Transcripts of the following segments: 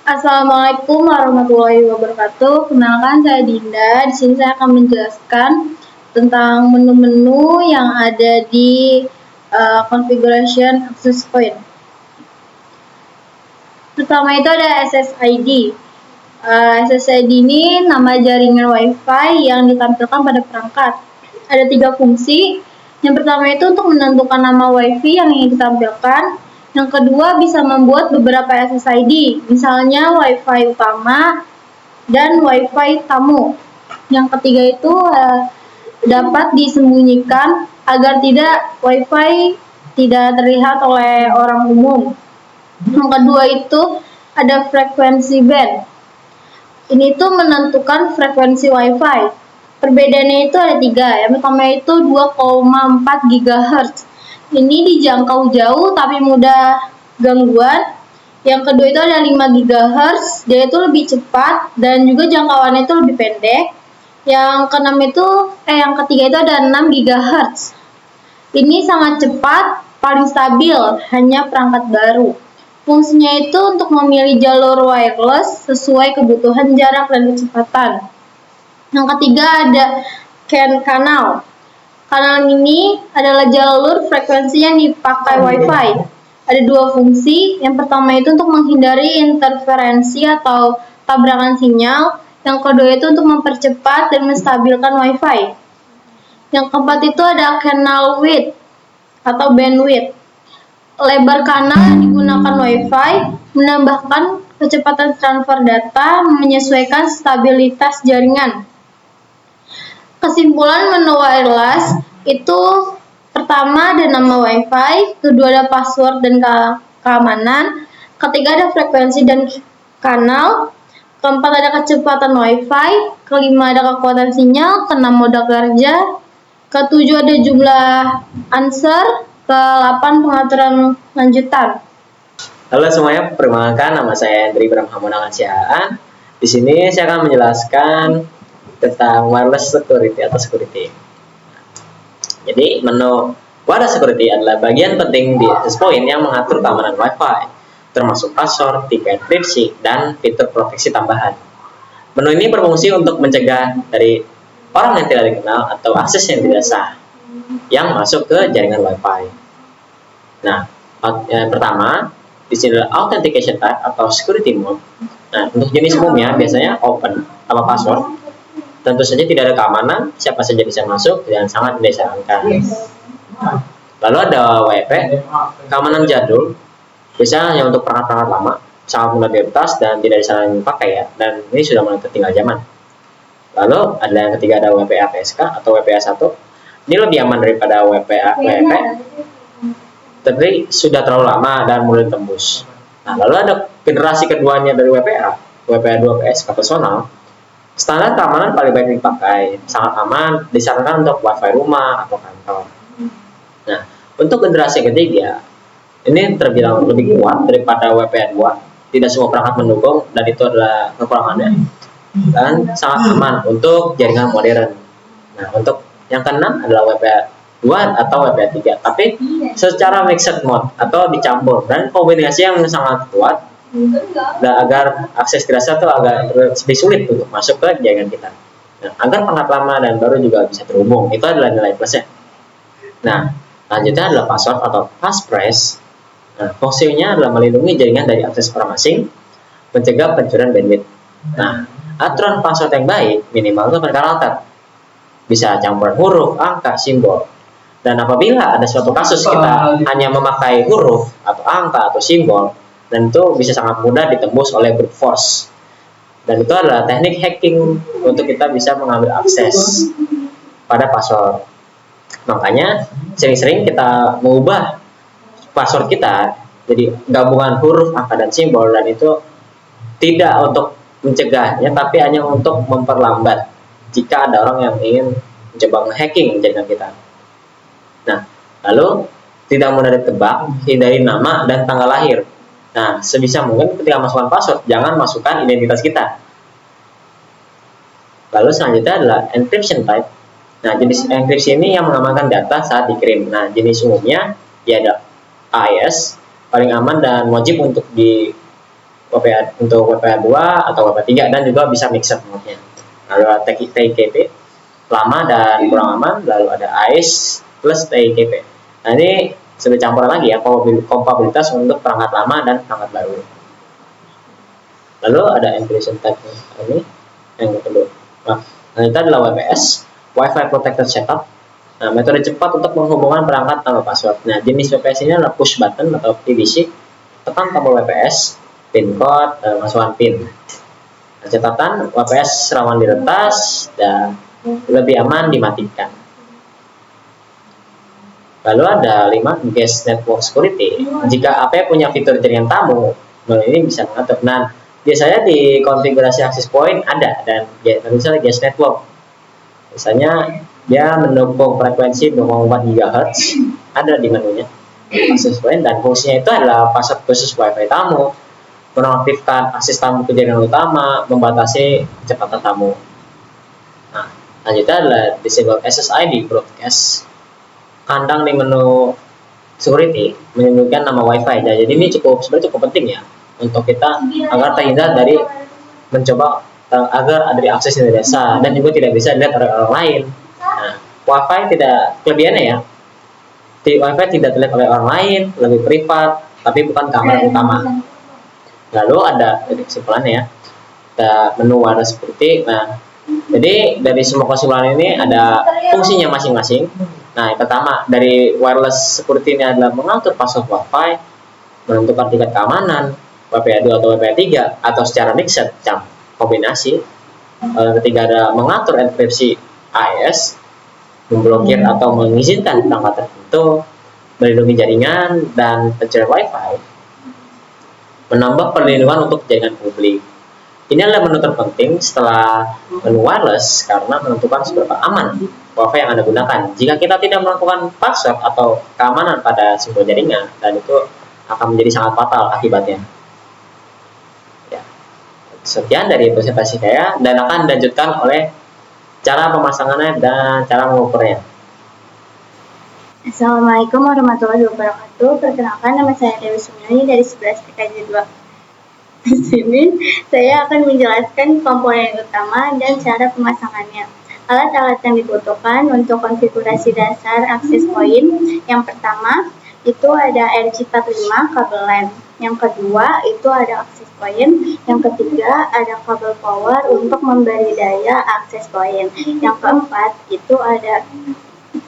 Assalamualaikum warahmatullahi wabarakatuh. Kenalkan, saya Dinda. Di sini saya akan menjelaskan tentang menu-menu yang ada di configuration access point. Pertama itu ada SSID. SSID ini nama jaringan WiFi yang ditampilkan pada perangkat. Ada 3 fungsi. Yang pertama itu untuk menentukan nama WiFi yang ingin ditampilkan. Yang kedua, bisa membuat beberapa SSID, misalnya WiFi utama dan WiFi tamu. Yang ketiga itu dapat disembunyikan agar WiFi tidak terlihat oleh orang umum. Yang kedua itu ada frekuensi band. Ini tuh menentukan frekuensi WiFi. Perbedaannya itu ada 3. Yang pertama itu 2,4 GHz. Ini dijangkau jauh tapi mudah gangguan. Yang kedua itu ada 5 GHz, dia itu lebih cepat dan juga jangkauannya itu lebih pendek. Yang ketiga itu ada 6 GHz. Ini sangat cepat, paling stabil, hanya perangkat baru. Fungsinya itu untuk memilih jalur wireless sesuai kebutuhan jarak dan kecepatan. Yang ketiga ada CAN kanal. Kanal ini adalah jalur frekuensi yang dipakai WiFi. Ada 2 fungsi. Yang pertama itu untuk menghindari interferensi atau tabrakan sinyal. Yang kedua itu untuk mempercepat dan menstabilkan WiFi. Yang keempat itu ada canal width atau bandwidth. Lebar kanal yang digunakan WiFi menambahkan kecepatan transfer data menyesuaikan stabilitas jaringan. Kesimpulan menu wireless itu pertama ada nama WiFi, kedua ada password dan keamanan, ketiga ada frekuensi dan kanal, keempat ada kecepatan WiFi, kelima ada kekuatan sinyal, keenam mode kerja, ketujuh ada jumlah answer, ke-8 pengaturan lanjutan. Halo semuanya, perkenalkan nama saya Hendri Bramhamunangan Sihaan. Di sini saya akan menjelaskan tentang wireless security atau security. Jadi menu wireless security adalah bagian penting di access point yang mengatur keamanan WiFi, termasuk password, tipe enkripsi, dan fitur proteksi tambahan. Menu ini berfungsi untuk mencegah dari orang yang tidak dikenal atau akses yang tidak sah yang masuk ke jaringan WiFi. Nah, yang pertama di sini adalah authentication type atau security mode. Nah, untuk jenis umumnya biasanya open tanpa password. Tentu saja tidak ada keamanan, siapa saja bisa masuk dan sangat disarankan. Lalu ada WP, keamanan jadul, biasanya hanya untuk perangkat-perangkat lama, sangat mudah diretas dan tidak disarankan dipakai ya, dan ini sudah mulai tertinggal zaman. Lalu ada yang ketiga ada WPA PSK atau WPA 1, ini lebih aman daripada WPA WP, tapi sudah terlalu lama dan mulai tembus. Nah, lalu ada generasi keduanya dari WPA 2 PSK personal. Standar keamanan paling baik dipakai, sangat aman, disarankan untuk WiFi rumah atau kantor. Nah, untuk generasi ketiga, ini terbilang lebih kuat daripada WPA 2. Tidak semua perangkat mendukung, dan itu adalah kekurangannya. Dan sangat aman untuk jaringan modern. Nah, untuk yang keenam adalah WPA 2 atau WPA 3. Tapi secara mixed mode atau dicampur, dan kombinasi yang sangat kuat, dan agar akses dirasa itu agak lebih sulit untuk masuk ke jaringan kita. Nah, agar perangkat lama dan baru juga bisa terhubung, itu adalah nilai plusnya. Nah, lanjutnya adalah password atau passphrase. Nah, fungsinya adalah melindungi jaringan dari akses orang asing, mencegah pencurian bandwidth. Nah, aturan password yang baik minimal itu berkarakter, bisa campuran huruf, angka, simbol. Dan apabila ada suatu kasus kita hanya memakai huruf atau angka atau simbol, dan itu bisa sangat mudah ditembus oleh brute force. Dan itu adalah teknik hacking untuk kita bisa mengambil akses pada password. Makanya sering-sering kita mengubah password kita jadi gabungan huruf, angka, dan simbol, dan itu tidak untuk mencegahnya, tapi hanya untuk memperlambat jika ada orang yang ingin mencoba hacking jaringan kita. Nah, lalu tidak mudah ditebak, hindari nama dan tanggal lahir. Nah, sebisa mungkin ketika masukkan password, jangan masukkan identitas kita. Lalu selanjutnya adalah encryption type. Nah, jenis enkripsi ini yang mengamankan data saat dikirim. Nah, jenis umumnya ya ada AES, paling aman dan wajib untuk untuk WPA 2 atau WPA 3 dan juga bisa mixer mode-nya. Lalu ada TIKP lama dan kurang aman, lalu ada AIS plus TIKP. Nah ini sudah campuran lagi ya, kompatibilitas untuk perangkat lama dan perangkat baru. Lalu ada encryption type ini yang kedua. Nah itu adalah WPS, Wi-Fi Protected Setup. Nah, metode cepat untuk menghubungkan perangkat tanpa password. Nah, jenis WPS ini adalah push button atau PDC. Tekan tombol WPS, pin code, dan masukkan pin. Nah, catatan WPS rawan diretas dan lebih aman dimatikan. Lalu ada 5 guest network security. Jika AP punya fitur jaringan tamu, ini bisa mengatur. Nah, biasanya di konfigurasi access point ada dan misalnya guest network. Misalnya dia mendukung frekuensi 24 GHz, ada di menunya access point, dan fungsinya itu adalah password khusus WiFi tamu, menonaktifkan akses tamu ke jaringan utama, membatasi kecepatan tamu. Nah, selanjutnya adalah disable SSID broadcast. Kandang di menu security menyebutkan nama WiFi. Jadi ini sebenarnya cukup penting ya untuk kita agar terhindar dari mencoba agar ada akses yang tidak sah dan juga tidak bisa dilihat oleh orang lain. Nah, WiFi tidak kelebihannya ya. WiFi tidak terlihat oleh orang lain, lebih privat, tapi bukan kamera utama. Lalu ada kesimpulannya ya. Ada menu wireless security. Nah, jadi dari semua kesimpulan ini ada fungsinya masing-masing. Nah, yang pertama dari wireless security ini adalah mengatur password WiFi, menentukan tingkat keamanan WPA 2 atau WPA 3 atau secara mixed kombinasi. Ketiga ada mengatur enkripsi AES, memblokir atau mengizinkan perangkat tertentu, melindungi jaringan dan pencarian WiFi, menambah perlindungan untuk jaringan publik. Ini adalah menu terpenting setelah menu wireless karena menentukan seberapa aman WiFi yang Anda gunakan. Jika kita tidak melakukan password atau keamanan pada sebuah jaringan, dan itu akan menjadi sangat fatal akibatnya. Ya. Sekian dari presentasi saya dan akan dilanjutkan oleh cara pemasangannya dan cara mengukurnya. Assalamualaikum warahmatullahi wabarakatuh. Perkenalkan, nama saya Dewi Sumiani dari 11 PKJ 2. Di sini saya akan menjelaskan komponen utama dan cara pemasangannya. Alat-alat yang dibutuhkan untuk konfigurasi dasar access point. Yang pertama itu ada RJ45 kabel LAN. Yang kedua itu ada access point. Yang ketiga ada kabel power untuk memberi daya access point. Yang keempat itu ada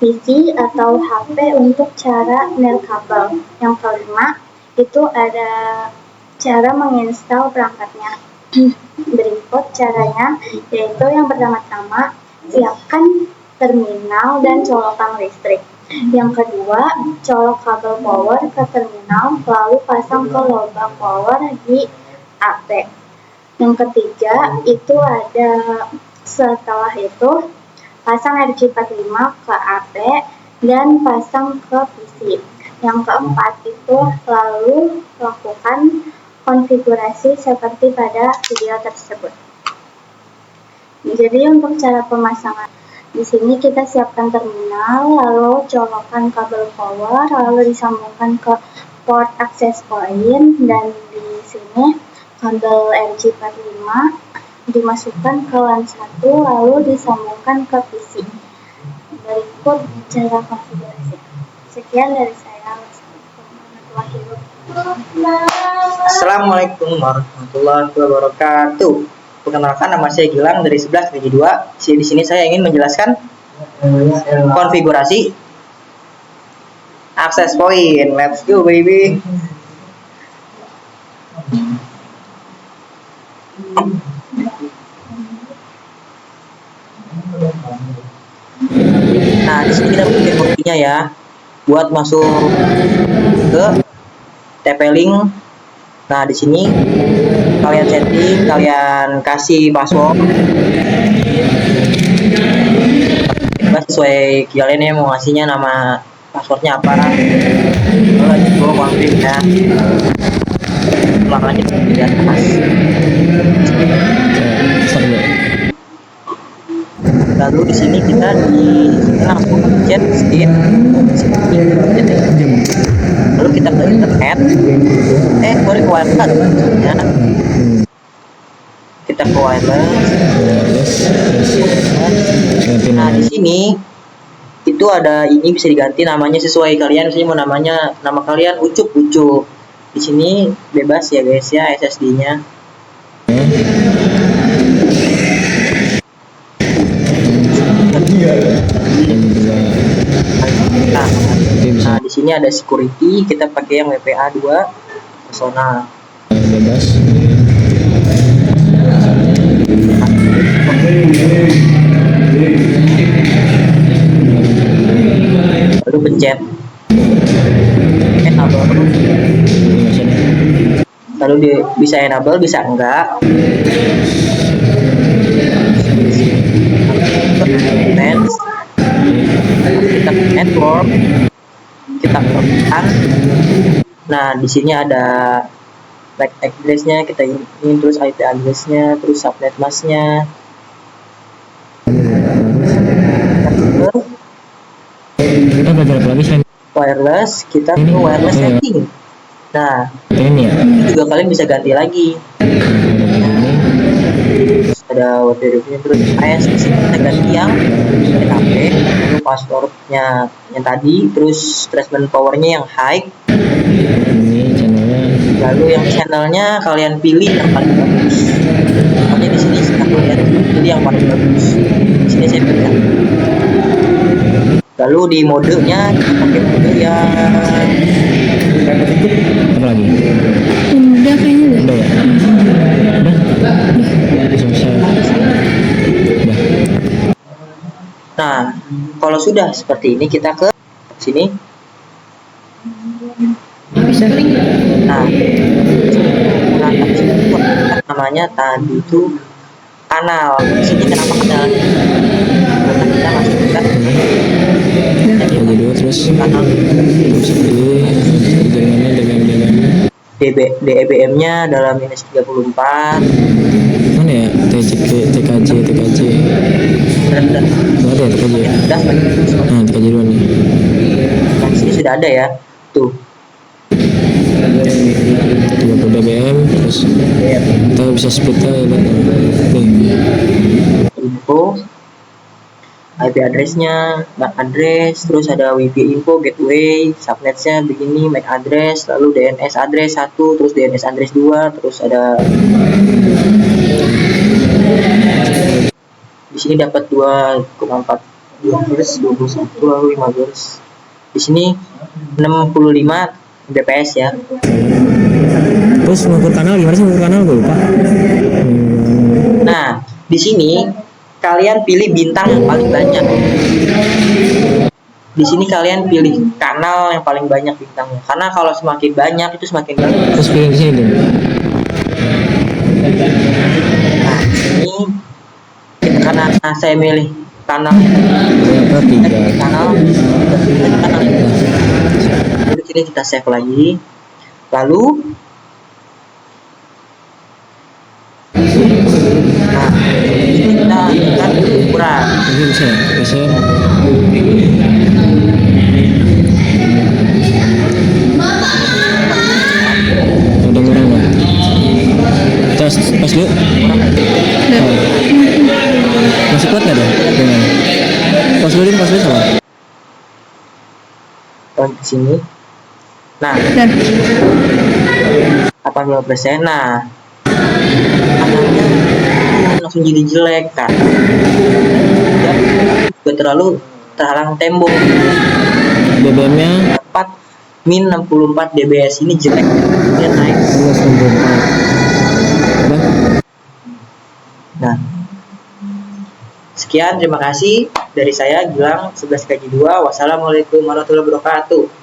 PC atau HP untuk cara nirkabel. Yang kelima itu ada cara menginstal perangkatnya. Berikut caranya, yaitu yang pertama-tama siapkan terminal dan colokan listrik. Yang kedua, colok kabel power ke terminal lalu pasang ke lubang power di AP. Yang ketiga itu ada setelah itu pasang RJ45 ke AP dan pasang ke PC. Yang keempat itu lalu lakukan konfigurasi seperti pada video tersebut. Jadi untuk cara pemasangan, di sini kita siapkan terminal, lalu colokan kabel power, lalu disambungkan ke port access point, dan di sini kabel RJ45 dimasukkan ke LAN 1, lalu disambungkan ke PC. Berikut cara konfigurasi. Sekian dari saya. Assalamualaikum warahmatullahi wabarakatuh. Perkenalkan, nama saya Gilang dari 11 PKJ 2. Di sini saya ingin menjelaskan konfigurasi access point. Let's go baby. Nah, di sini kita bikin buktinya ya. Buat masuk ke TP-Link. Nah, di sini kalian setting, kalian kasih password. Sesuai kalian ya mau ngasihnya, nama passwordnya apa. Lalu coba konfig ya. Ulang lagi di atas. Lalu di sini kita langsung pencet skip. Lalu kita ke internet, sorry, ke wireless maksudnya. Kita ke wireless. Nah di sini itu ada ini bisa diganti namanya sesuai kalian, misalnya mau nama kalian Ucup. Di sini bebas ya guys ya SSD-nya. Nah, di sini ada security, kita pakai yang WPA 2 personal. Bebas. Lalu pencet enable, lalu bisa enable, bisa enggak. Kita network, kita on. Nah di sini ada MAC address-nya, kita ini terus IP address-nya, terus subnet mask-nya. Kita belajar apa lagi selain Wireless, kita ke wireless setting. Nah ini ya? ini juga kalian bisa ganti lagi. Terus ada WPA terus AS, di sini kita ganti yang TKP, lalu passwordnya yang tadi, terus transmission powernya yang high. Ini channelnya. Lalu yang channelnya kalian pilih yang paling bagus. Pokoknya di sini kalian pilih yang paling bagus. Di sini saya pilih yang. Lalu di modenya kita pakai mode yang Apa lagi? Udah kayaknya deh. Udah ya? Udah? Selesai. Udah. Nah, kalau sudah seperti ini kita ke sini. Nah, namanya tadi itu kanal. Di sini kenapa kanal? Karena kita masih buka Bagi dua terus kanal terus pilih jaringannya DBM-nya dalam minus 34. mana ya? TKJ Rendah. nggak ada ya TKJ ya? Rendah lagi. Nah TKJ dulu nih. Nah, di sini sudah ada ya. Tuh. 30 dBm terus kita bisa split aja nih. Info, IP address-nya, MAC address, terus ada WiFi info, gateway, subnetnya begini, MAC address, lalu DNS address 1, terus DNS address 2, terus ada di sini dapat 2,4 GHz, 21 lalu 5 GHz. Di sini 65 bps ya. Terus ngukur kanal gimana sih ngukur kanal gue lupa. Nah, di sini kalian pilih bintang yang paling banyak. Di sini kalian pilih kanal yang paling banyak bintangnya. Karena kalau semakin banyak itu semakin bagus. Terus pilih di sini deh. Nah, ini karena saya milih kanal kanal lalu kini kita save lagi. Lalu nah, ini kita akan ukuran. Ini bisa ya? Bisa ya? Ada kurang nggak? Tes pas dulu. Oh. Masih kuat nggak deh? Dengan pas dulu sama. Di sini. Nah, 80%. Nah, kanalnya langsung jadi jelek kan. Dan juga terlalu terhalang tembok. BBM-nya Dapat min 64 dbs, ini jelek. Dia naik. Nah, sekian, terima kasih dari saya Gilang 11 KJ2. Wassalamualaikum warahmatullahi wabarakatuh.